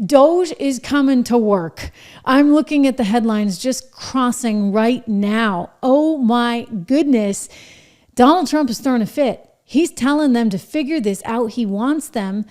DOGE is coming to work. I'm looking at the headlines just crossing right now. Oh my goodness. Donald Trump is throwing a fit. He's telling them to figure this out. He wants them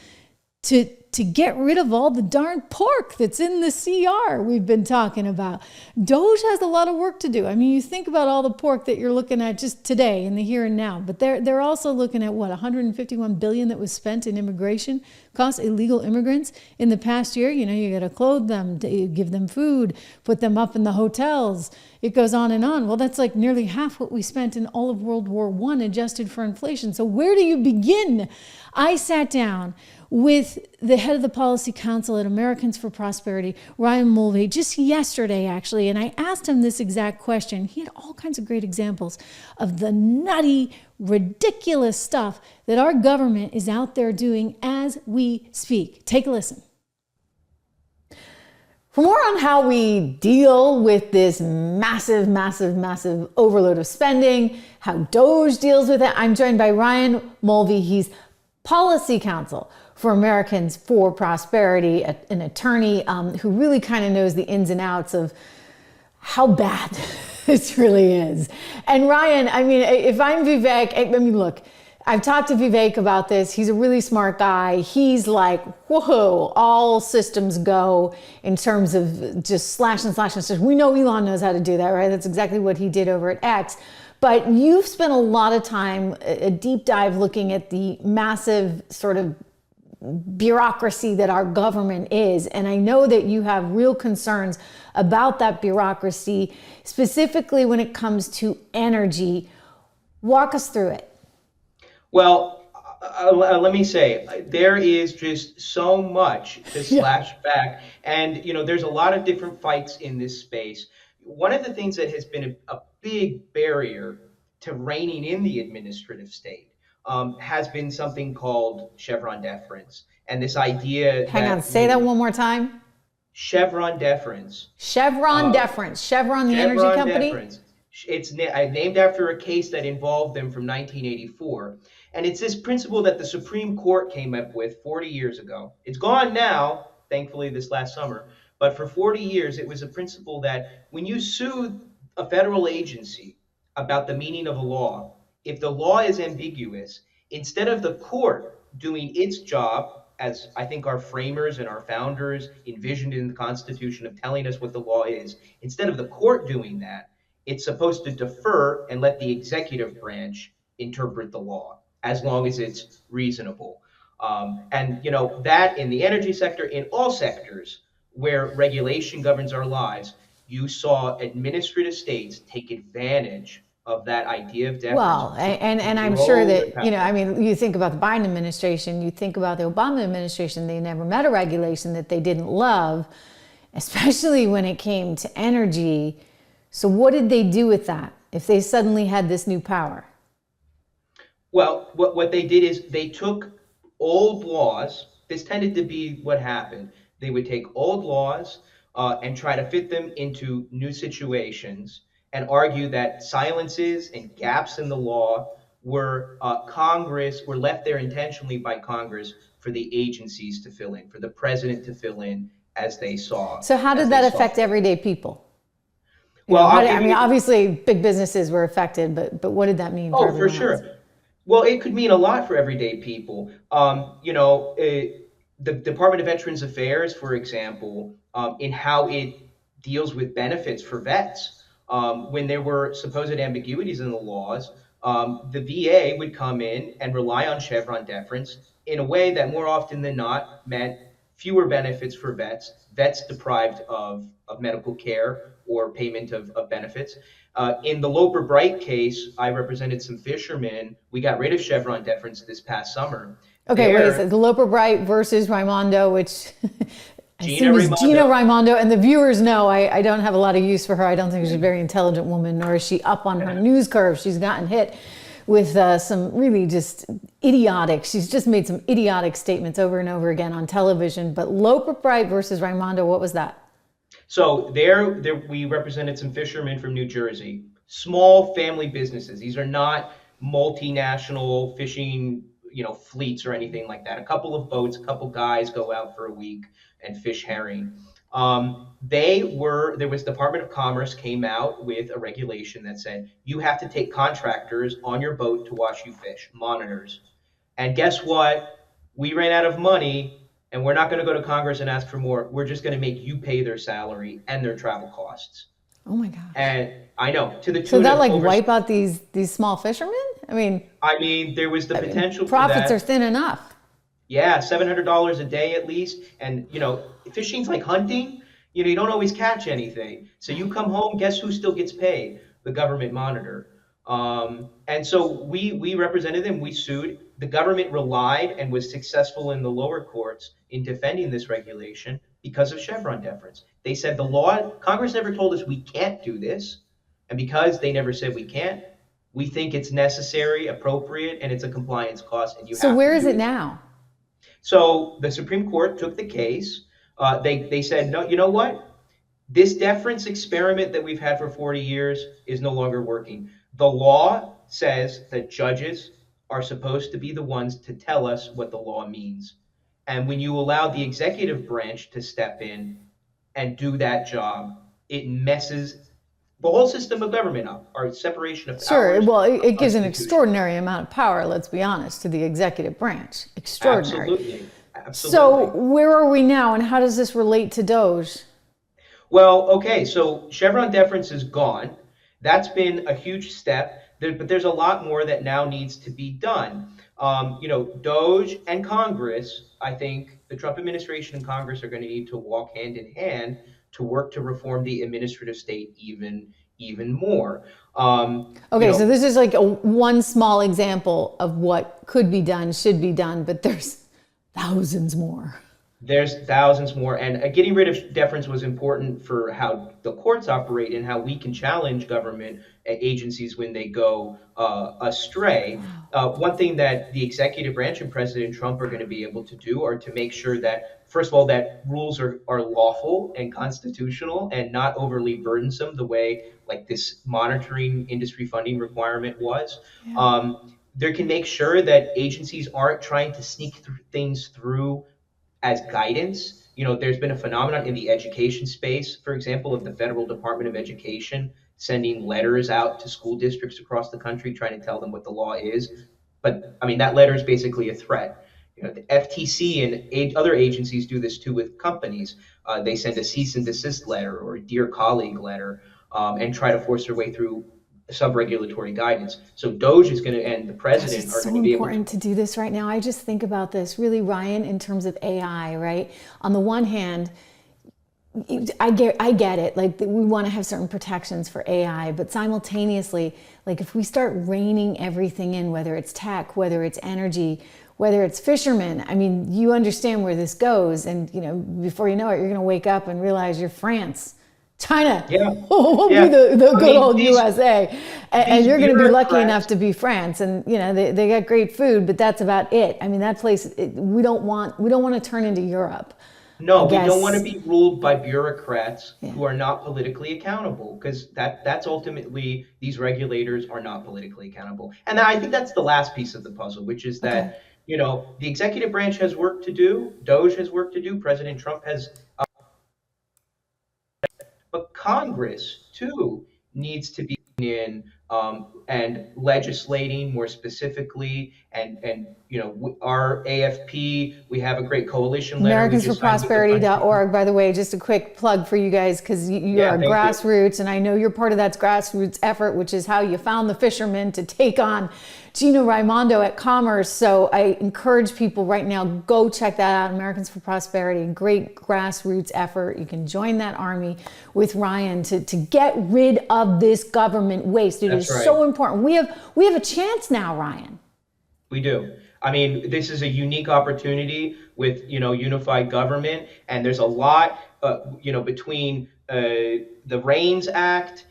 to get rid of all the darn pork that's in the CR we've been talking about. DOGE has a lot of work to do. I mean, you think about all the pork that you're looking at just today in the here and now, but they're also looking at what, $151 billion that was spent in immigration costs, illegal immigrants in the past year. You know, you got to clothe them, give them food, put them up in the hotels. It goes on and on. Well, that's like nearly half what we spent in all of World War I adjusted for inflation. So where do you begin? I sat down with the head of the policy council at Americans for Prosperity, Ryan Mulvey, just yesterday actually, and I asked him this exact question. He had all kinds of great examples of the nutty, ridiculous stuff that our government is out there doing as we speak. Take a listen. For more on how we deal with this massive, massive, massive overload of spending, how DOGE deals with it, I'm joined by Ryan Mulvey. He's policy counsel for Americans for Prosperity, an attorney who really kind of knows the ins and outs of how bad this really is. And Ryan, I mean, if I'm Vivek, I mean, look, I've talked to Vivek about this. He's a really smart guy. He's like, whoa, all systems go in terms of just slash and slash and slash. We know Elon knows how to do that, right? That's exactly what he did over at X. But you've spent a lot of time, a deep dive looking at the massive sort of bureaucracy that our government is. And I know that you have real concerns about that bureaucracy, specifically when it comes to energy. Walk us through it. Well, let me say, there is just so much to slash back. And, you know, there's a lot of different fights in this space. One of the things that has been a big barrier to reining in the administrative state has been something called Chevron deference. And this idea Say that one more time. Chevron deference. Chevron deference. Chevron, the energy company? Deference. It's named after a case that involved them from 1984. And it's this principle that the Supreme Court came up with 40 years ago. It's gone now, thankfully, this last summer. But for 40 years, it was a principle that when you sue a federal agency about the meaning of a law, if the law is ambiguous, instead of the court doing its job, as I think our framers and our founders envisioned in the Constitution of telling us what the law is, instead of the court doing that, it's supposed to defer and let the executive branch interpret the law as long as it's reasonable. And, you know, that in the energy sector, in all sectors where regulation governs our lives, you saw administrative states take advantage of that idea of deference. Well, and I'm sure that, you know, I mean, you think about the Biden administration, you think about the Obama administration, they never met a regulation that they didn't love, especially when it came to energy. So what did they do with that if they suddenly had this new power? Well, what they did is they took old laws. This tended to be what happened. They would take old laws and try to fit them into new situations and argue that silences and gaps in the law were left there intentionally by Congress for the agencies to fill in, for the president to fill in as they saw. So how did that affect everyday people? Well, I mean, obviously big businesses were affected, but what did that mean for everyone for sure. else? Well, it could mean a lot for everyday people. You know, the Department of Veterans Affairs, for example, in how it deals with benefits for vets, when there were supposed ambiguities in the laws, the VA would come in and rely on Chevron deference in a way that more often than not meant fewer benefits for vets deprived of medical care or payment of benefits. In the Loper Bright case, I represented some fishermen. We got rid of Chevron deference this past summer. Okay, wait a second. The Loper Bright versus Raimondo, which Gina Raimondo, and the viewers know I don't have a lot of use for her. I don't think she's a very intelligent woman, nor is she up on her news curve. She's gotten hit with some really just idiotic, she's just made some idiotic statements over and over again on television. But Loper Bright versus Raimondo, what was that? So there we represented some fishermen from New Jersey, small family businesses. These are not multinational fishing, fleets or anything like that. A couple of boats, a couple guys go out for a week and fish herring. There was Department of Commerce came out with a regulation that said you have to take contractors on your boat to wash you fish, monitors. And guess what? We ran out of money, and we're not going to go to Congress and ask for more. We're just going to make you pay their salary and their travel costs. Oh my gosh. And I know, to the So tune that of like over. wipe out these small fishermen? I mean, there was the potential for Profits that. are thin enough. Yeah, $700 a day at least. And, fishing's like hunting. You don't always catch anything. So you come home, guess who still gets paid? The government monitor. And so we represented them. We sued. The government relied and was successful in the lower courts in defending this regulation because of Chevron deference. They said the law, Congress never told us we can't do this. And because they never said we can't, we think it's necessary, appropriate, and it's a compliance cost, and you So have where to is do it it. now? So the Supreme Court took the case. They said, no, you know what? This deference experiment that we've had for 40 years is no longer working. The law says that judges are supposed to be the ones to tell us what the law means. And when you allow the executive branch to step in and do that job, it messes the whole system of government up, our separation of Sure. powers, Well, our it gives an Constitution. extraordinary amount of power, let's be honest, to the executive branch. Extraordinary. Absolutely. So Absolutely. where are we now and how does this relate to DOGE? Well, okay, so Chevron deference is gone. That's been a huge step, but there's a lot more that now needs to be done. DOGE and Congress, I think the Trump administration and Congress are going to need to walk hand in hand to work to reform the administrative state even more. Okay, so this is like one small example of what could be done, should be done, but there's thousands more. There's thousands more, and getting rid of deference was important for how the courts operate and how we can challenge government agencies when they go astray. One thing that the executive branch and President Trump are going to be able to do are to make sure that, first of all, that rules are lawful and constitutional and not overly burdensome the way like this monitoring industry funding requirement was. They can make sure that agencies aren't trying to sneak things through as guidance. There's been a phenomenon in the education space, for example, of the Federal Department of Education sending letters out to school districts across the country trying to tell them what the law is. But I mean, that letter is basically a threat. The FTC and other agencies do this too with companies. They send a cease and desist letter or a dear colleague letter and try to force their way through sub-regulatory guidance. So DOGE is going to, and the president It's are so going to be able important to do this right now. I just think about this really, Ryan, in terms of AI, right? On the one hand, I get it. Like we want to have certain protections for AI, but simultaneously, like if we start reining everything in, whether it's tech, whether it's energy, whether it's fishermen, I mean, you understand where this goes. And, before you know it, you're going to wake up and realize you're France. China will be the good old USA, and you're going to be lucky enough to be France, and they got great food, but that's about it. I mean, that place we don't want to turn into Europe. No, we don't want to be ruled by bureaucrats who are not politically accountable, because that's ultimately, these regulators are not politically accountable. And I think that's the last piece of the puzzle, which is that the executive branch has work to do, DOGE has work to do, President Trump has. But Congress, too, needs to be in and legislating more specifically. And our AFP, we have a great coalition letter. AmericansForProsperity.org, by the way, just a quick plug for you guys, because you are grassroots, and I know you're part of that grassroots effort, which is how you found the fishermen to take on Gino Raimondo at Commerce. So I encourage people right now, go check that out. Americans for Prosperity, great grassroots effort. You can join that army with Ryan to get rid of this government waste. It is so important. We have a chance now, Ryan. We do. I mean, this is a unique opportunity with, unified government, and there's a lot, between the REINS Act,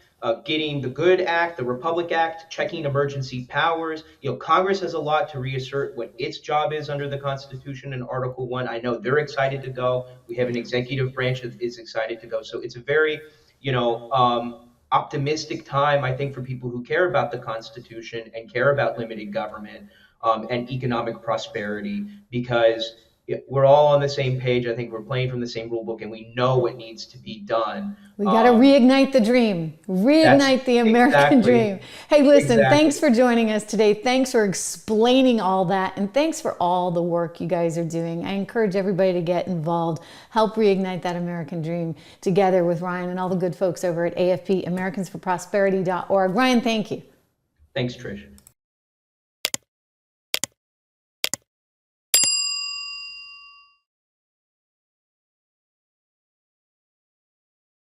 getting the GOOD Act, the Republic Act, checking emergency powers. Congress has a lot to reassert what its job is under the Constitution in Article 1. I know they're excited to go. We have an executive branch that is excited to go. So it's a very, optimistic time, I think, for people who care about the Constitution and care about limited government and economic prosperity, because we're all on the same page. I think we're playing from the same rule book, and we know what needs to be done. We got to reignite the dream, reignite the American dream. Hey, listen, thanks for joining us today. Thanks for explaining all that. And thanks for all the work you guys are doing. I encourage everybody to get involved, help reignite that American dream together with Ryan and all the good folks over at AFP, AmericansForProsperity.org. Ryan, thank you. Thanks, Trish.